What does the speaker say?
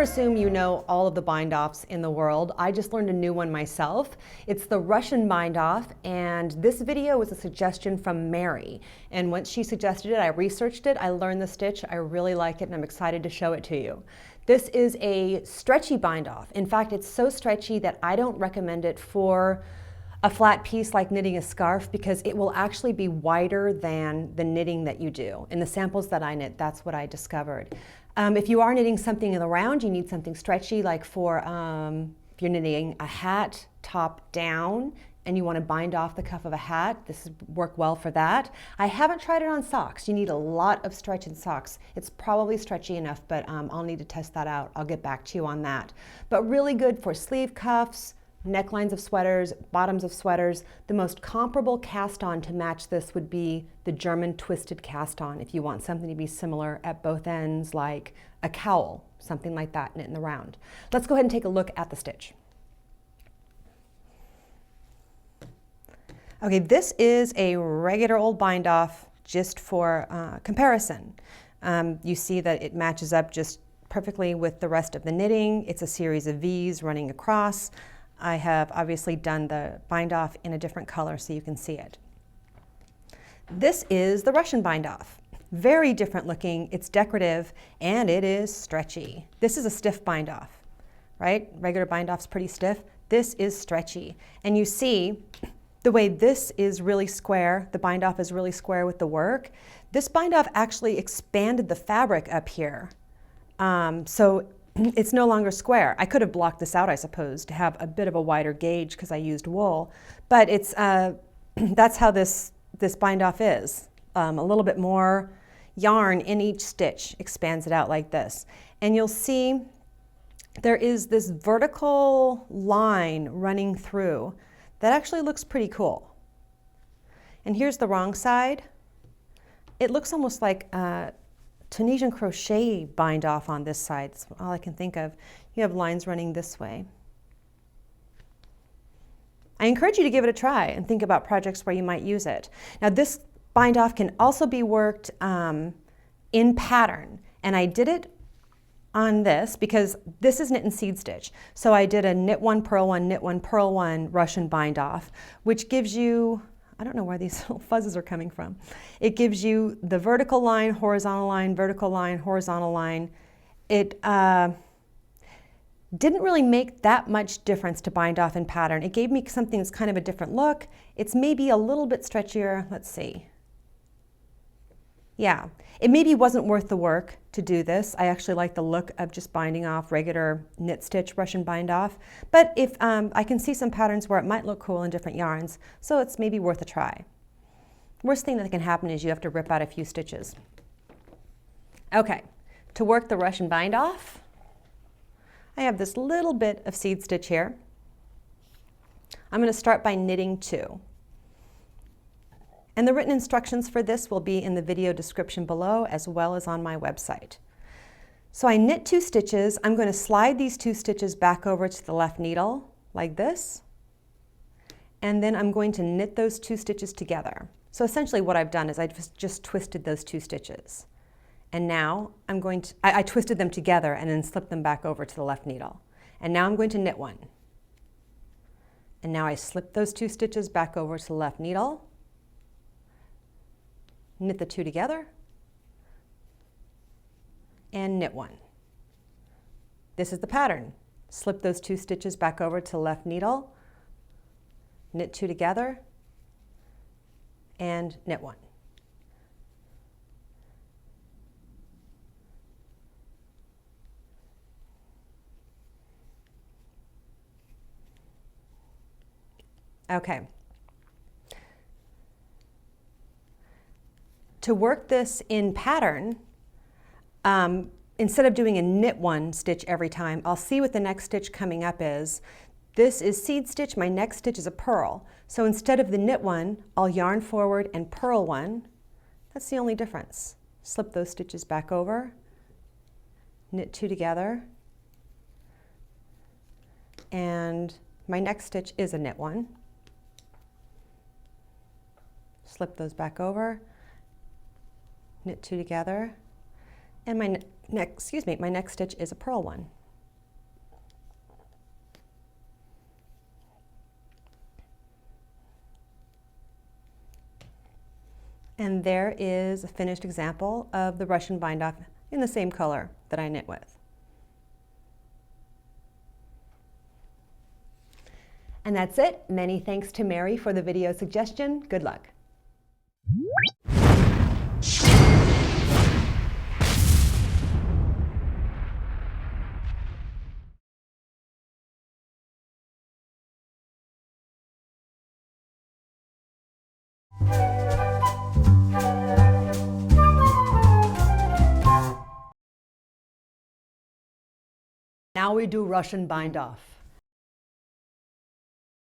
assume you know all of the bind-offs in the world. I just learned a new one myself. It's the Russian bind-off, and this video was a suggestion from Mary. And once she suggested it, I researched it, I learned the stitch, I really like it, and I'm excited to show it to you. This is a stretchy bind-off. In fact, it's so stretchy that I don't recommend it for a flat piece like knitting a scarf, because it will actually be wider than the knitting that you do. In the samples that I knit, that's what I discovered. If you are knitting something in the round, you need something stretchy, like for if you're knitting a hat top down and you want to bind off the cuff of a hat, this would work well for that. I haven't tried it on socks. You need a lot of stretch in socks. It's probably stretchy enough, but I'll need to test that out. I'll get back to you on that. But really good for sleeve cuffs, necklines of sweaters, bottoms of sweaters. The most comparable cast on to match this would be the German twisted cast on, if you want something to be similar at both ends, like a cowl, something like that, knit in the round. Let's go ahead and take a look at the stitch. Okay, this is a regular old bind off, just for comparison. You see that it matches up just perfectly with the rest of the knitting. It's a series of V's running across. I have obviously done the bind off in a different color so you can see it. This is the Russian bind off. Very different looking, it's decorative, and it is stretchy. This is a stiff bind off, right? Regular bind off's pretty stiff. This is stretchy. And you see the way this is really square, the bind off is really square with the work. This bind off actually expanded the fabric up here. So it's no longer square. I could have blocked this out, I suppose, to have a bit of a wider gauge because I used wool, but it's that's how this bind off is. A little bit more yarn in each stitch expands it out like this. And you'll see there is this vertical line running through that actually looks pretty cool. And here's the wrong side. It looks almost like Tunisian crochet bind off on this side. That's all I can think of. You have lines running this way. I encourage you to give it a try and think about projects where you might use it. Now this bind off can also be worked in pattern, and I did it on this because this is knit and seed stitch. So I did a knit one, purl one, knit one, purl one Russian bind off, which gives you, I don't know where these little fuzzes are coming from. It gives you the vertical line, horizontal line, vertical line, horizontal line. It didn't really make that much difference to bind off in pattern. It gave me something that's kind of a different look. It's maybe a little bit stretchier. Let's see. Yeah, it maybe wasn't worth the work to do this. I actually like the look of just binding off regular knit stitch Russian bind off. But if I can see some patterns where it might look cool in different yarns, so it's maybe worth a try. Worst thing that can happen is you have to rip out a few stitches. Okay, to work the Russian bind off, I have this little bit of seed stitch here. I'm going to start by knitting 2. And the written instructions for this will be in the video description below, as well as on my website. So I knit 2 stitches. I'm going to slide these 2 stitches back over to the left needle like this. And then I'm going to knit those 2 stitches together. So essentially what I've done is I just twisted those 2 stitches. And now I'm going to, I twisted them together and then slipped them back over to the left needle. And now I'm going to knit 1. And now I slip those 2 stitches back over to the left needle. Knit the 2 together, and knit 1. This is the pattern. Slip those 2 stitches back over to the left needle, knit 2 together, and knit 1. Okay. To work this in pattern, instead of doing a knit 1 stitch every time, I'll see what the next stitch coming up is. This is seed stitch, my next stitch is a purl. So instead of the knit 1, I'll yarn forward and purl 1. That's the only difference. Slip those stitches back over, knit 2 together, and my next stitch is a knit 1. Slip those back over, knit 2 together, and my next stitch is a purl 1. And there is a finished example of the Russian bind-off in the same color that I knit with. And that's it. Many thanks to Mary for the video suggestion. Good luck. Now we do Russian bind-off.